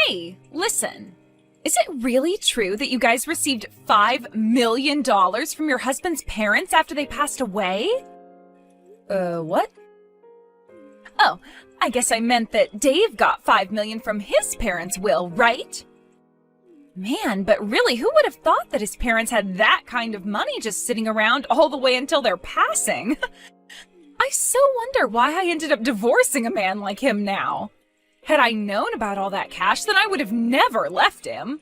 Hey, listen. Is it really true that you guys received $5 million from your husband's parents after they passed away? What? Oh, I guess I meant that Dave got $5 million from his parents' will, right? Man, but really, who would have thought that his parents had that kind of money just sitting around all the way until their passing? I so wonder why I ended up divorcing a man like him now. Had I known about all that cash, then I would have never left him.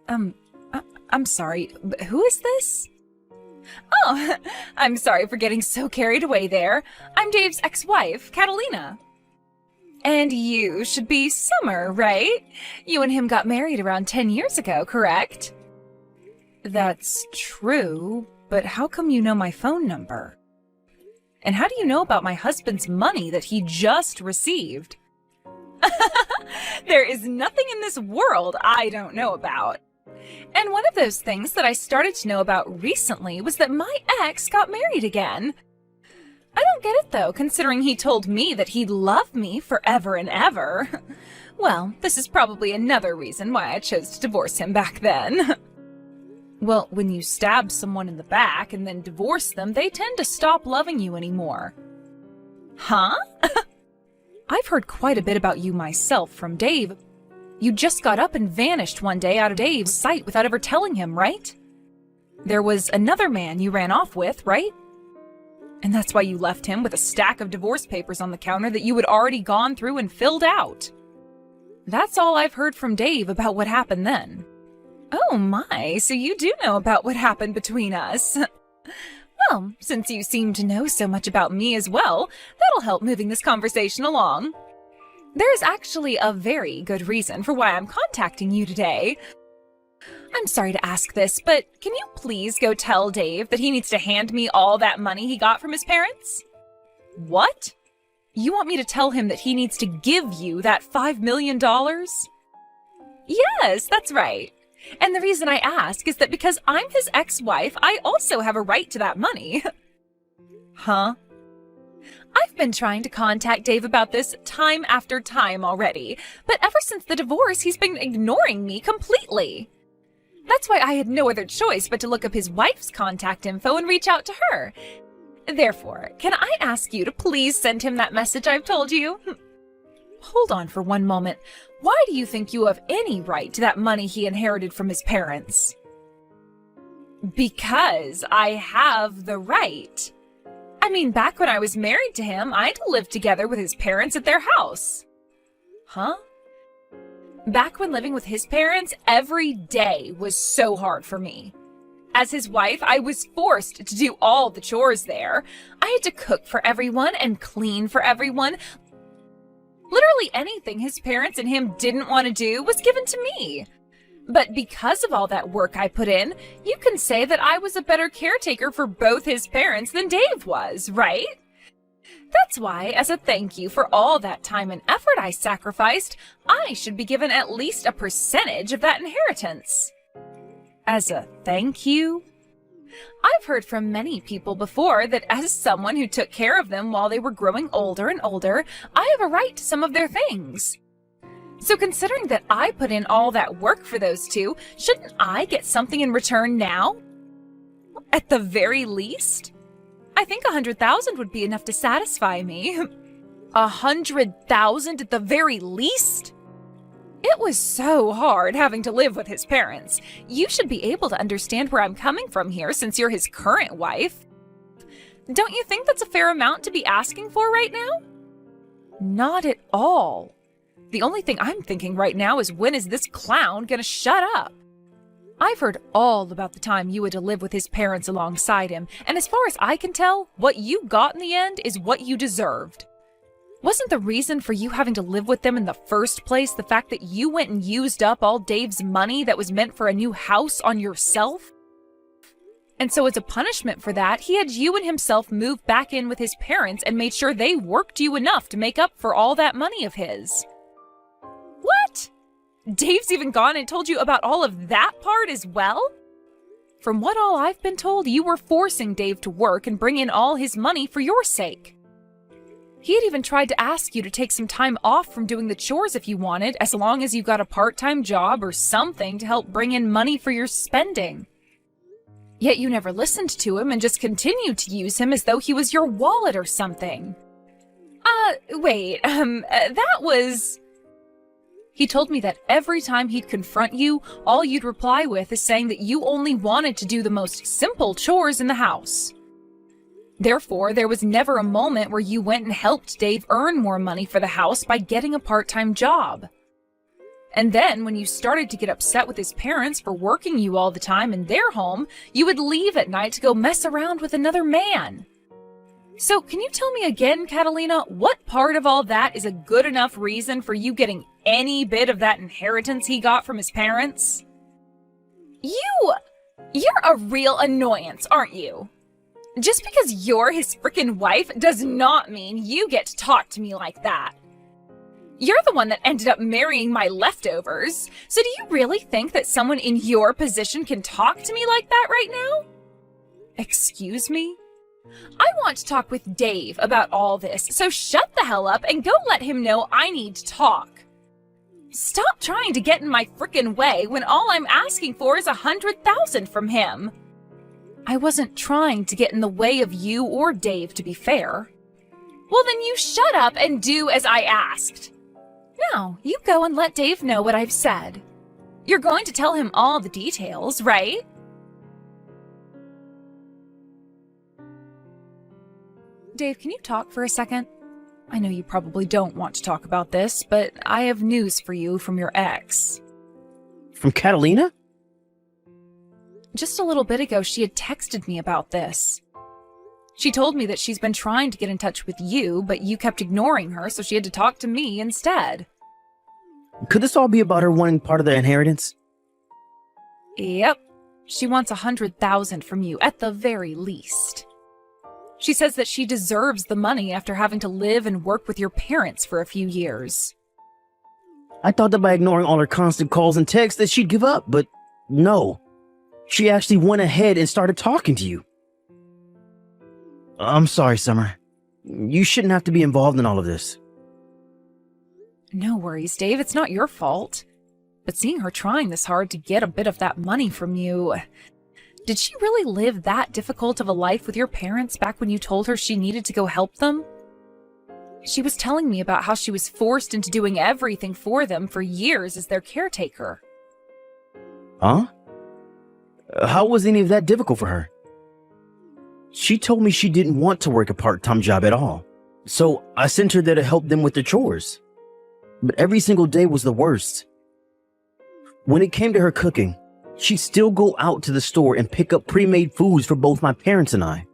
I'm sorry, but who is this? Oh, I'm sorry for getting so carried away there. I'm Dave's ex-wife, Catalina. And you should be Summer, right? You and him got married around 10 years ago, correct? That's true, but how come you know my phone number? And how do you know about my husband's money that he just received? There is nothing in this world I don't know about. And one of those things that I started to know about recently was that my ex got married again. I don't get it though, considering he told me that he'd love me forever and ever. Well, this is probably another reason why I chose to divorce him back then. Well, when you stab someone in the back and then divorce them, they tend to stop loving you anymore. Huh? I've heard quite a bit about you myself from Dave. You just got up and vanished one day out of Dave's sight without ever telling him, right? There was another man you ran off with, right? And that's why you left him with a stack of divorce papers on the counter that you had already gone through and filled out. That's all I've heard from Dave about what happened then. Oh my, so you do know about what happened between us. Well, since you seem to know so much about me as well, that'll help moving this conversation along. There's actually a very good reason for why I'm contacting you today. I'm sorry to ask this, but can you please go tell Dave that he needs to hand me all that money he got from his parents? What? You want me to tell him that he needs to give you that $5 million? Yes, that's right. And the reason I ask is that because I'm his ex-wife, I also have a right to that money. Huh? I've been trying to contact Dave about this time after time already, but ever since the divorce, he's been ignoring me completely. That's why I had no other choice but to look up his wife's contact info and reach out to her. Therefore, can I ask you to please send him that message I've told you? Hold on for one moment. Why do you think you have any right to that money he inherited from his parents? Because I have the right. I mean, back when I was married to him, I had to live together with his parents at their house. Huh? Back when living with his parents, every day was so hard for me. As his wife, I was forced to do all the chores there. I had to cook for everyone and clean for everyone. Literally anything his parents and him didn't want to do was given to me. But because of all that work I put in, you can say that I was a better caretaker for both his parents than Dave was, right? That's why, as a thank you for all that time and effort I sacrificed, I should be given at least a percentage of that inheritance. As a thank you? I've heard from many people before that as someone who took care of them while they were growing older and older, I have a right to some of their things. So considering that I put in all that work for those two, shouldn't I get something in return now? At the very least? I think 100,000 would be enough to satisfy me. 100,000 at the very least? It was so hard having to live with his parents. You should be able to understand where I'm coming from here since you're his current wife. Don't you think that's a fair amount to be asking for right now? Not at all. The only thing I'm thinking right now is when is this clown gonna shut up? I've heard all about the time you had to live with his parents alongside him, and as far as I can tell, what you got in the end is what you deserved. Wasn't the reason for you having to live with them in the first place the fact that you went and used up all Dave's money that was meant for a new house on yourself? And so as a punishment for that, he had you and himself move back in with his parents and made sure they worked you enough to make up for all that money of his. What? Dave's even gone and told you about all of that part as well? From what all I've been told, you were forcing Dave to work and bring in all his money for your sake. He had even tried to ask you to take some time off from doing the chores if you wanted, as long as you got a part-time job or something to help bring in money for your spending. Yet you never listened to him and just continued to use him as though he was your wallet or something. That was... He told me that every time he'd confront you, all you'd reply with is saying that you only wanted to do the most simple chores in the house. Therefore, there was never a moment where you went and helped Dave earn more money for the house by getting a part-time job. And then, when you started to get upset with his parents for working you all the time in their home, you would leave at night to go mess around with another man. So, can you tell me again, Catalina, what part of all that is a good enough reason for you getting any bit of that inheritance he got from his parents? You're a real annoyance, aren't you? Just because you're his frickin' wife does not mean you get to talk to me like that. You're the one that ended up marrying my leftovers, so do you really think that someone in your position can talk to me like that right now? Excuse me? I want to talk with Dave about all this, so shut the hell up and go let him know I need to talk. Stop trying to get in my frickin' way when all I'm asking for is $100,000 from him. I wasn't trying to get in the way of you or Dave, to be fair. Well, then you shut up and do as I asked. Now, you go and let Dave know what I've said. You're going to tell him all the details, right? Dave, can you talk for a second? I know you probably don't want to talk about this, but I have news for you from your ex. From Catalina? Just a little bit ago, she had texted me about this. She told me that she's been trying to get in touch with you, but you kept ignoring her, so she had to talk to me instead. Could this all be about her wanting part of the inheritance? Yep. She wants $100,000 from you, at the very least. She says that she deserves the money after having to live and work with your parents for a few years. I thought that by ignoring all her constant calls and texts that she'd give up, but no. She actually went ahead and started talking to you. I'm sorry, Summer. You shouldn't have to be involved in all of this. No worries, Dave. It's not your fault. But seeing her trying this hard to get a bit of that money from you... Did she really live that difficult of a life with your parents back when you told her she needed to go help them? She was telling me about how she was forced into doing everything for them for years as their caretaker. Huh? How was any of that difficult for her? She told me she didn't want to work a part-time job at all, so I sent her there to help them with their chores. But every single day was the worst. When it came to her cooking, she'd still go out to the store and pick up pre-made foods for both my parents and I.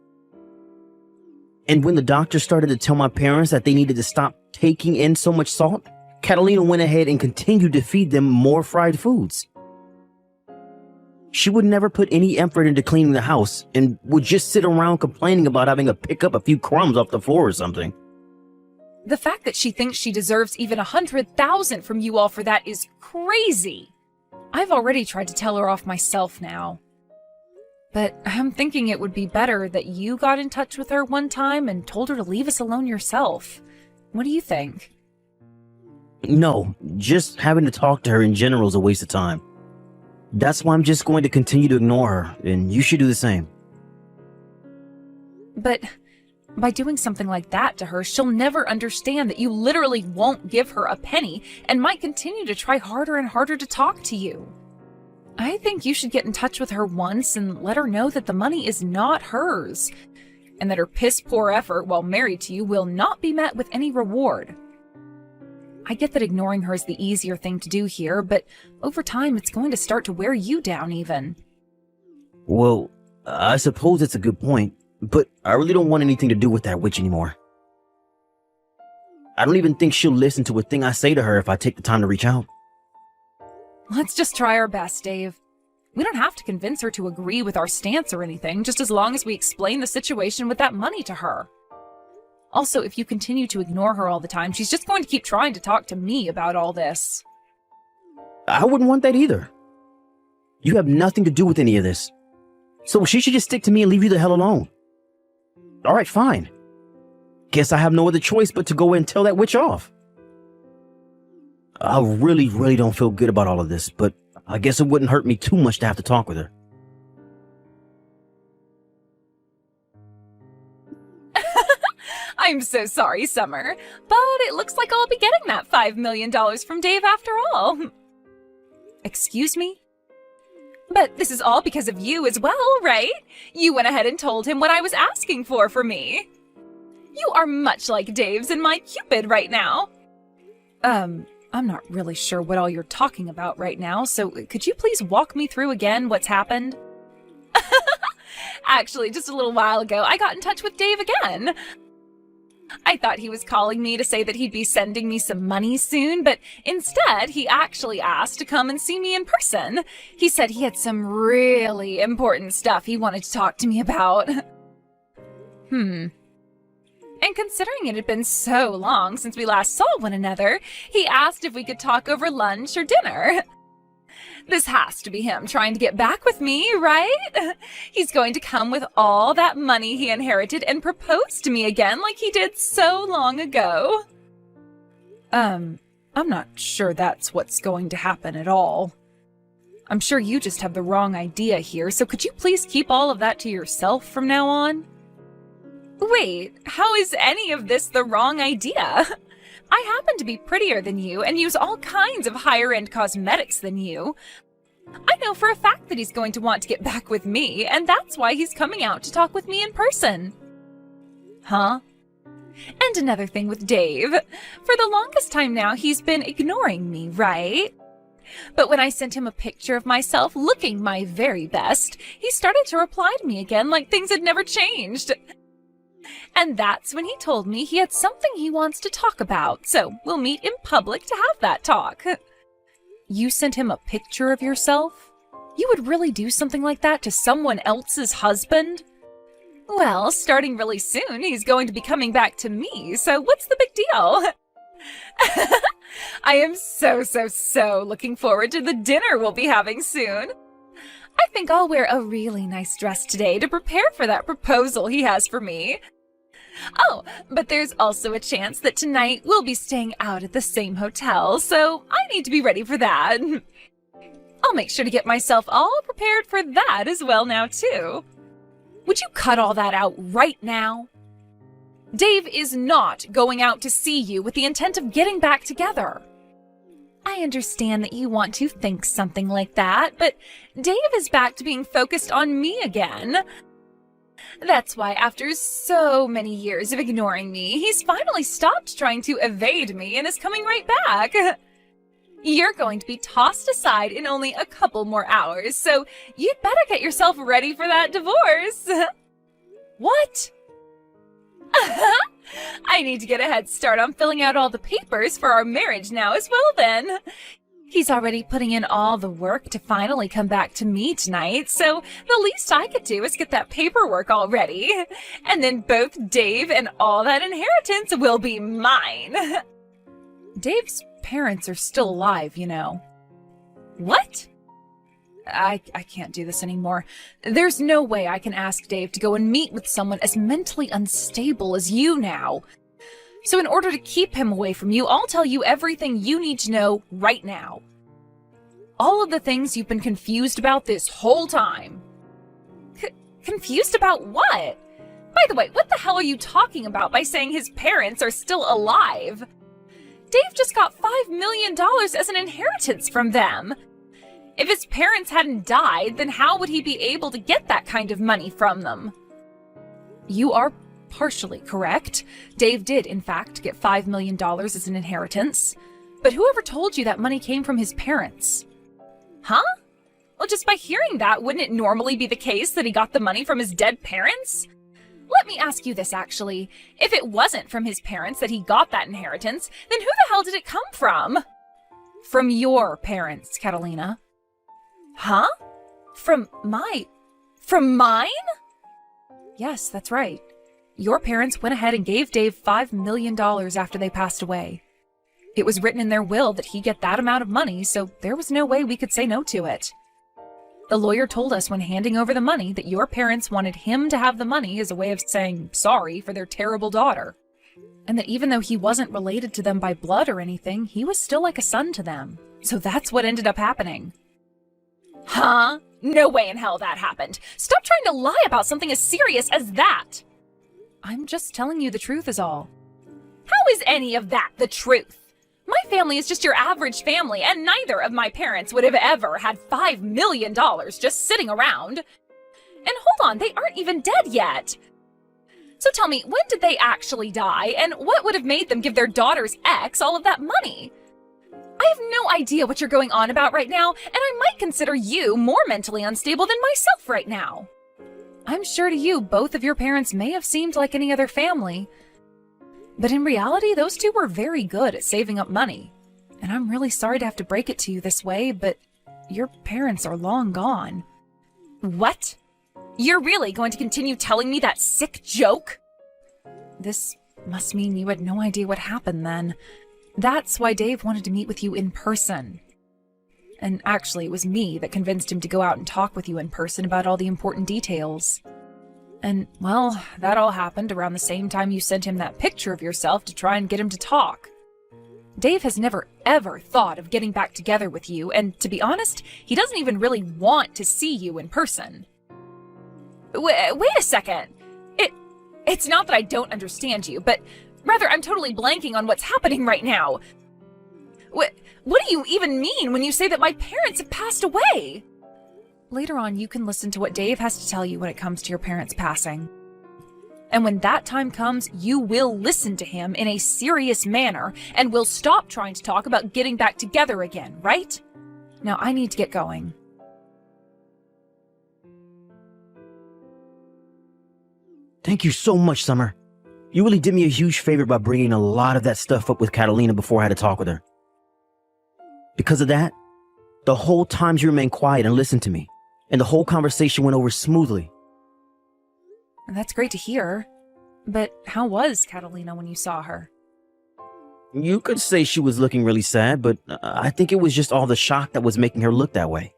And when the doctor started to tell my parents that they needed to stop taking in so much salt, Catalina went ahead and continued to feed them more fried foods. She would never put any effort into cleaning the house and would just sit around complaining about having to pick up a few crumbs off the floor or something. The fact that she thinks she deserves even $100,000 from you all for that is crazy. I've already tried to tell her off myself now. But I'm thinking it would be better that you got in touch with her one time and told her to leave us alone yourself. What do you think? No, just having to talk to her in general is a waste of time. That's why I'm just going to continue to ignore her, and you should do the same. But by doing something like that to her, she'll never understand that you literally won't give her a penny and might continue to try harder and harder to talk to you. I think you should get in touch with her once and let her know that the money is not hers, and that her piss-poor effort while married to you will not be met with any reward. I get that ignoring her is the easier thing to do here, but over time it's going to start to wear you down even. Well, I suppose it's a good point, but I really don't want anything to do with that witch anymore. I don't even think she'll listen to a thing I say to her if I take the time to reach out. Let's just try our best, Dave. We don't have to convince her to agree with our stance or anything, just as long as we explain the situation with that money to her. Also, if you continue to ignore her all the time, she's just going to keep trying to talk to me about all this. I wouldn't want that either. You have nothing to do with any of this. So she should just stick to me and leave you the hell alone. Alright, fine. guess I have no other choice but to go and tell that witch off. I really don't feel good about all of this, but I guess it wouldn't hurt me too much to have to talk with her. I'm so sorry, Summer, but it looks like I'll be getting that $5 million from Dave after all. Excuse me? But this is all because of you as well, right? You went ahead and told him what I was asking for me. You are much like Dave's and my Cupid right now. I'm not really sure what all you're talking about right now, so could you please walk me through again what's happened? Actually, just a little while ago, I got in touch with Dave again. I thought he was calling me to say that he'd be sending me some money soon, but instead he actually asked to come and see me in person. He said he had some really important stuff he wanted to talk to me about. And considering it had been so long since we last saw one another, he asked if we could talk over lunch or dinner. This has to be him trying to get back with me, right? He's going to come with all that money he inherited and propose to me again like he did so long ago. I'm not sure that's what's going to happen at all. I'm sure you just have the wrong idea here, so could you please keep all of that to yourself from now on? Wait, how is any of this the wrong idea? I happen to be prettier than you and use all kinds of higher-end cosmetics than you. I know for a fact that he's going to want to get back with me, and that's why he's coming out to talk with me in person. Huh? And another thing with Dave. For the longest time now, he's been ignoring me, right? But when I sent him a picture of myself looking my very best, he started to reply to me again like things had never changed. And that's when he told me he had something he wants to talk about, so we'll meet in public to have that talk. You sent him a picture of yourself? You would really do something like that to someone else's husband? Well, starting really soon, he's going to be coming back to me, so what's the big deal? I am so looking forward to the dinner we'll be having soon. I think I'll wear a really nice dress today to prepare for that proposal he has for me. Oh, but there's also a chance that tonight we'll be staying out at the same hotel, so I need to be ready for that. I'll make sure to get myself all prepared for that as well now, too. Would you cut all that out right now? Dave is not going out to see you with the intent of getting back together. I understand that you want to think something like that, but Dave is back to being focused on me again. That's why after so many years of ignoring me, he's finally stopped trying to evade me and is coming right back. You're going to be tossed aside in only a couple more hours, so you'd better get yourself ready for that divorce. What? I need to get a head start on filling out all the papers for our marriage now as well then. He's already putting in all the work to finally come back to me tonight, so the least I could do is get that paperwork all ready. And then both Dave and all that inheritance will be mine. Dave's parents are still alive, you know. What? I can't do this anymore. There's no way I can ask Dave to go and meet with someone as mentally unstable as you now. So in order to keep him away from you, I'll tell you everything you need to know right now. All of the things you've been confused about this whole time. Confused about what? By the way, what the hell are you talking about by saying his parents are still alive? Dave just got $5 million as an inheritance from them. If his parents hadn't died, then how would he be able to get that kind of money from them? You are partially correct. Dave did, in fact, get $5 million as an inheritance. But whoever told you that money came from his parents? Huh? Well, just by hearing that, wouldn't it normally be the case that he got the money from his dead parents? Let me ask you this, actually. If it wasn't from his parents that he got that inheritance, then who the hell did it come from? From your parents, Catalina. Huh? From mine? Yes, that's right. Your parents went ahead and gave Dave $5 million after they passed away. It was written in their will that he get that amount of money, so there was no way we could say no to it. The lawyer told us when handing over the money that your parents wanted him to have the money as a way of saying sorry for their terrible daughter. And that even though he wasn't related to them by blood or anything, he was still like a son to them. So that's what ended up happening. Huh? No way in hell that happened. Stop trying to lie about something as serious as that. I'm just telling you the truth is all. How is any of that the truth? My family is just your average family, and neither of my parents would have ever had $5 million just sitting around. And hold on, they aren't even dead yet. So tell me, when did they actually die, and what would have made them give their daughter's ex all of that money? I have no idea what you're going on about right now, and I might consider you more mentally unstable than myself right now. I'm sure to you, both of your parents may have seemed like any other family, but in reality, those two were very good at saving up money. And I'm really sorry to have to break it to you this way, but your parents are long gone. What? You're really going to continue telling me that sick joke? This must mean you had no idea what happened then. That's why Dave wanted to meet with you in person. And actually, it was me that convinced him to go out and talk with you in person about all the important details. And, well, that all happened around the same time you sent him that picture of yourself to try and get him to talk. Dave has never ever thought of getting back together with you, and to be honest, he doesn't even really want to see you in person. Wait a second. It's not that I don't understand you, but rather I'm totally blanking on what's happening right now. What do you even mean when you say that my parents have passed away? Later on, you can listen to what Dave has to tell you when it comes to your parents passing. And when that time comes, you will listen to him in a serious manner and will stop trying to talk about getting back together again, right? Now I need to get going. Thank you so much, Summer. You really did me a huge favor by bringing a lot of that stuff up with Catalina before I had to talk with her. Because of that, the whole time she remained quiet and listened to me, and the whole conversation went over smoothly. That's great to hear. But how was Catalina when you saw her? You could say she was looking really sad, but I think it was just all the shock that was making her look that way.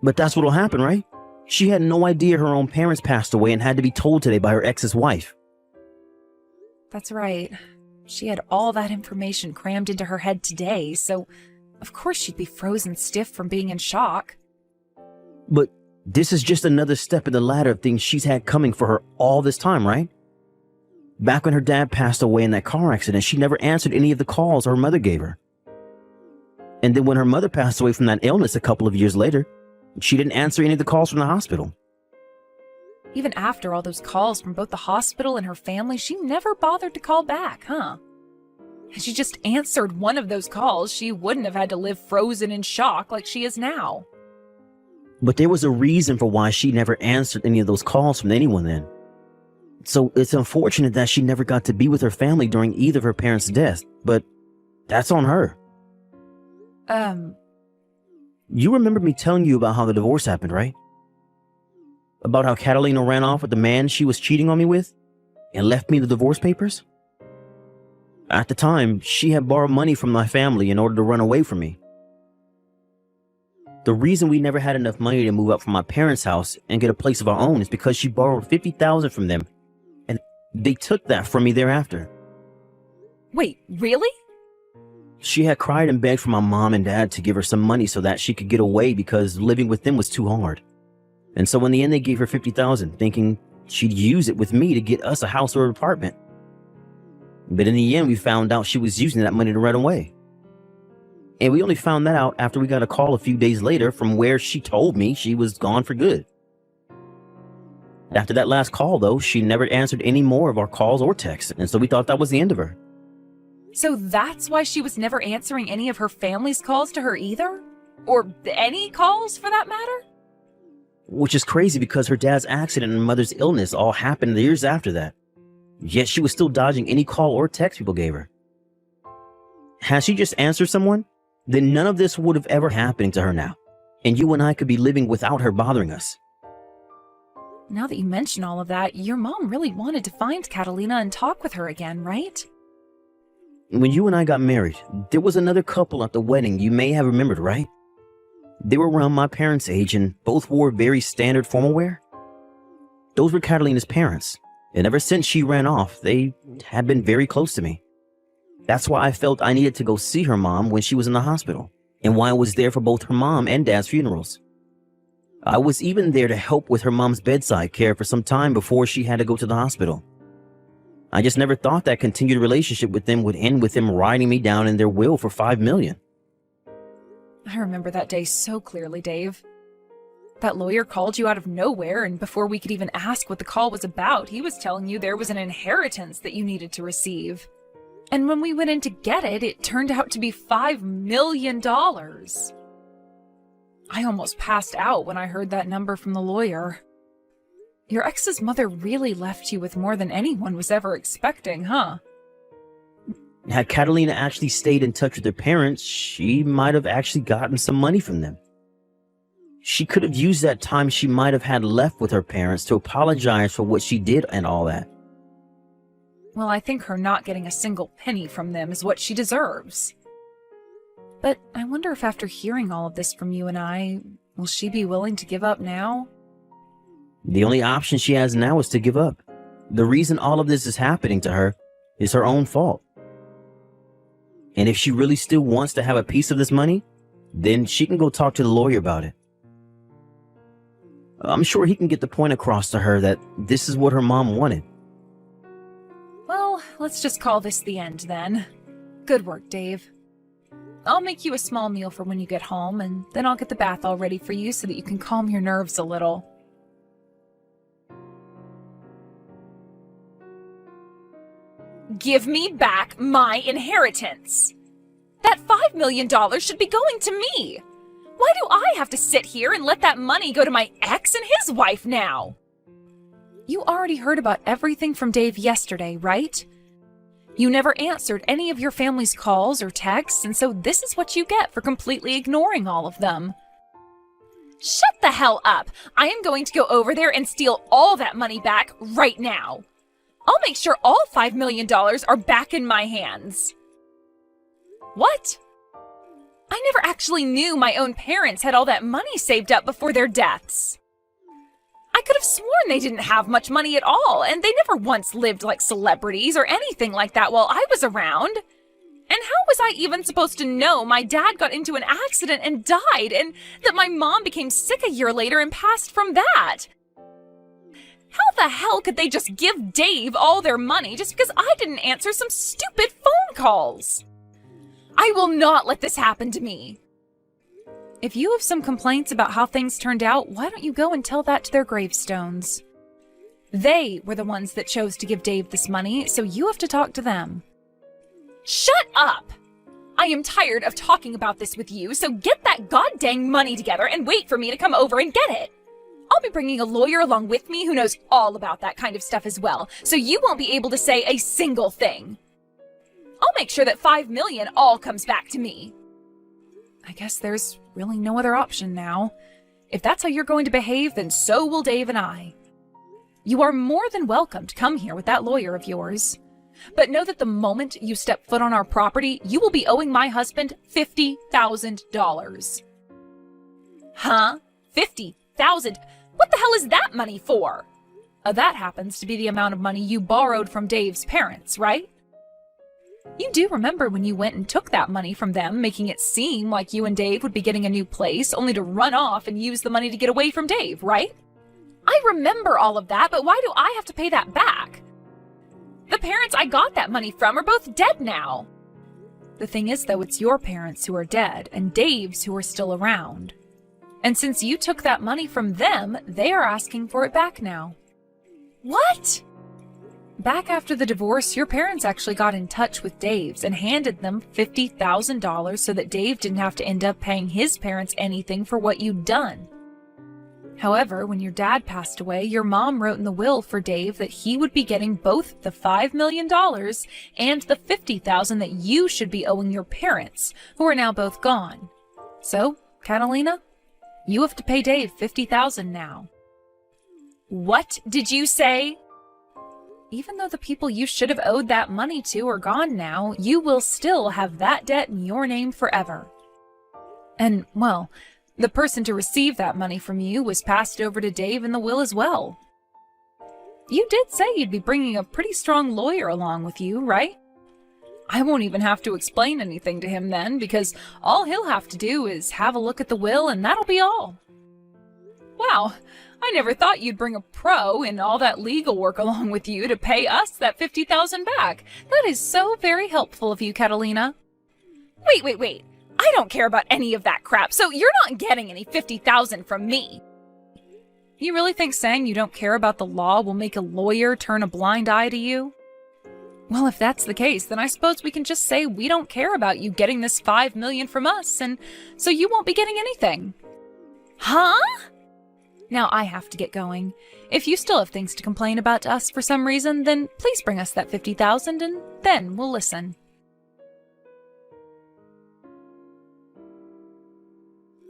But that's what'll happen, right? She had no idea her own parents passed away and had to be told today by her ex's wife. That's right. She had all that information crammed into her head today, so of course she'd be frozen stiff from being in shock. But this is just another step in the ladder of things she's had coming for her all this time, right? Back when her dad passed away in that car accident, she never answered any of the calls her mother gave her. And then when her mother passed away from that illness a couple of years later, she didn't answer any of the calls from the hospital. Even after all those calls from both the hospital and her family, she never bothered to call back, huh? Had she just answered one of those calls, she wouldn't have had to live frozen in shock like she is now. But there was a reason for why she never answered any of those calls from anyone then. So it's unfortunate that she never got to be with her family during either of her parents' deaths, but that's on her. You remember me telling you about how the divorce happened, right? About how Catalina ran off with the man she was cheating on me with and left me the divorce papers? At the time, she had borrowed money from my family in order to run away from me. The reason we never had enough money to move up from my parents' house and get a place of our own is because she borrowed $50,000 from them, and they took that from me thereafter. Wait, really? She had cried and begged for my mom and dad to give her some money so that she could get away because living with them was too hard. And so in the end, they gave her $50,000, thinking she'd use it with me to get us a house or an apartment. But in the end, we found out she was using that money to run away. And we only found that out after we got a call a few days later from where she told me she was gone for good. After that last call, though, she never answered any more of our calls or texts, and so we thought that was the end of her. So that's why she was never answering any of her family's calls to her either? Or any calls, for that matter? Which is crazy because her dad's accident and her mother's illness all happened years after that. Yet she was still dodging any call or text people gave her. Had she just answered someone, then none of this would have ever happened to her now, and you and I could be living without her bothering us. Now that you mention all of that, your mom really wanted to find Catalina and talk with her again, right? When you and I got married, there was another couple at the wedding you may have remembered, right? They were around my parents' age and both wore very standard formal wear. Those were Catalina's parents, And ever since she ran off, they had been very close to me. That's why I felt I needed to go see her mom when she was in the hospital, and why I was there for both her mom and dad's funerals. I was even there to help with her mom's bedside care for some time before she had to go to the hospital. I just never thought that continued relationship with them would end with them writing me down in their will for $5 million. I remember that day so clearly, Dave. That lawyer called you out of nowhere, and before we could even ask what the call was about, he was telling you there was an inheritance that you needed to receive. And when we went in to get it, it turned out to be $5 million. I almost passed out when I heard that number from the lawyer. Your ex's mother really left you with more than anyone was ever expecting, huh? Had Catalina actually stayed in touch with her parents, she might have actually gotten some money from them. She could have used that time she might have had left with her parents to apologize for what she did and all that. Well, I think her not getting a single penny from them is what she deserves. But I wonder if after hearing all of this from you and I, will she be willing to give up now? The only option she has now is to give up. The reason all of this is happening to her is her own fault. And if she really still wants to have a piece of this money, then she can go talk to the lawyer about it. I'm sure he can get the point across to her that this is what her mom wanted. Well, let's just call this the end then. Good work, Dave. I'll make you a small meal for when you get home, and then I'll get the bath all ready for you so that you can calm your nerves a little. Give me back my inheritance! That $5 million should be going to me! Why do I have to sit here and let that money go to my ex and his wife now? You already heard about everything from Dave yesterday, right? You never answered any of your family's calls or texts, and so this is what you get for completely ignoring all of them. Shut the hell up! I am going to go over there and steal all that money back right now. I'll make sure all $5 million are back in my hands. What? I never actually knew my own parents had all that money saved up before their deaths. I could have sworn they didn't have much money at all, and they never once lived like celebrities or anything like that while I was around. And how was I even supposed to know my dad got into an accident and died, and that my mom became sick a year later and passed from that? How the hell could they just give Dave all their money just because I didn't answer some stupid phone calls? I will not let this happen to me. If you have some complaints about how things turned out, why don't you go and tell that to their gravestones? They were the ones that chose to give Dave this money, so you have to talk to them. Shut up! I am tired of talking about this with you, so get that goddamn money together and wait for me to come over and get it. I'll be bringing a lawyer along with me who knows all about that kind of stuff as well, so you won't be able to say a single thing. I'll make sure that $5 million all comes back to me. I guess there's really no other option now. If that's how you're going to behave, then so will Dave and I. You are more than welcome to come here with that lawyer of yours. But know that the moment you step foot on our property, you will be owing my husband $50,000. Huh? $50,000? What the hell is that money for? That happens to be the amount of money you borrowed from Dave's parents, right? You do remember when you went and took that money from them, making it seem like you and Dave would be getting a new place, only to run off and use the money to get away from Dave, right? I remember all of that, but why do I have to pay that back? The parents I got that money from are both dead now. The thing is, though, it's your parents who are dead and Dave's who are still around. And since you took that money from them, they are asking for it back now. What? Back after the divorce, your parents actually got in touch with Dave's and handed them $50,000 so that Dave didn't have to end up paying his parents anything for what you'd done. However, when your dad passed away, your mom wrote in the will for Dave that he would be getting both the $5 million and the $50,000 that you should be owing your parents, who are now both gone. So, Catalina, you have to pay Dave $50,000 now. What did you say? Even though the people you should have owed that money to are gone now, you will still have that debt in your name forever. And, well, the person to receive that money from you was passed over to Dave in the will as well. You did say you'd be bringing a pretty strong lawyer along with you, right? I won't even have to explain anything to him then, because all he'll have to do is have a look at the will and that'll be all. Wow, I never thought you'd bring a pro and all that legal work along with you to pay us that $50,000 back. That is so very helpful of you, Catalina. Wait. I don't care about any of that crap, so you're not getting any $50,000 from me. You really think saying you don't care about the law will make a lawyer turn a blind eye to you? Well, if that's the case, then I suppose we can just say we don't care about you getting this $5 million from us, and so you won't be getting anything. Huh? Now I have to get going. If you still have things to complain about to us for some reason, then please bring us that $50,000 and then we'll listen.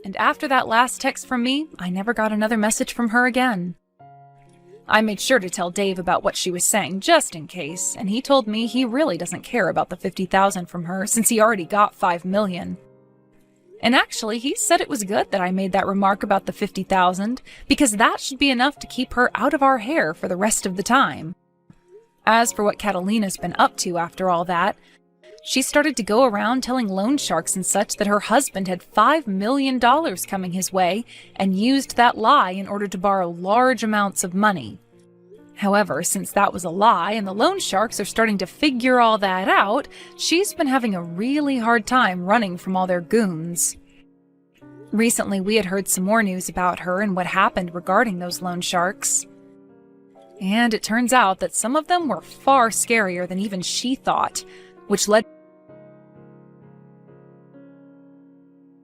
And after that last text from me, I never got another message from her again. I made sure to tell Dave about what she was saying, just in case, and he told me he really doesn't care about the $50,000 from her since he already got $5 million. And actually, he said it was good that I made that remark about the $50,000, because that should be enough to keep her out of our hair for the rest of the time. As for what Catalina's been up to after all that, she started to go around telling loan sharks and such that her husband had $5 million coming his way and used that lie in order to borrow large amounts of money. However, since that was a lie and the loan sharks are starting to figure all that out, she's been having a really hard time running from all their goons. Recently, we had heard some more news about her and what happened regarding those loan sharks. And it turns out that some of them were far scarier than even she thought, which led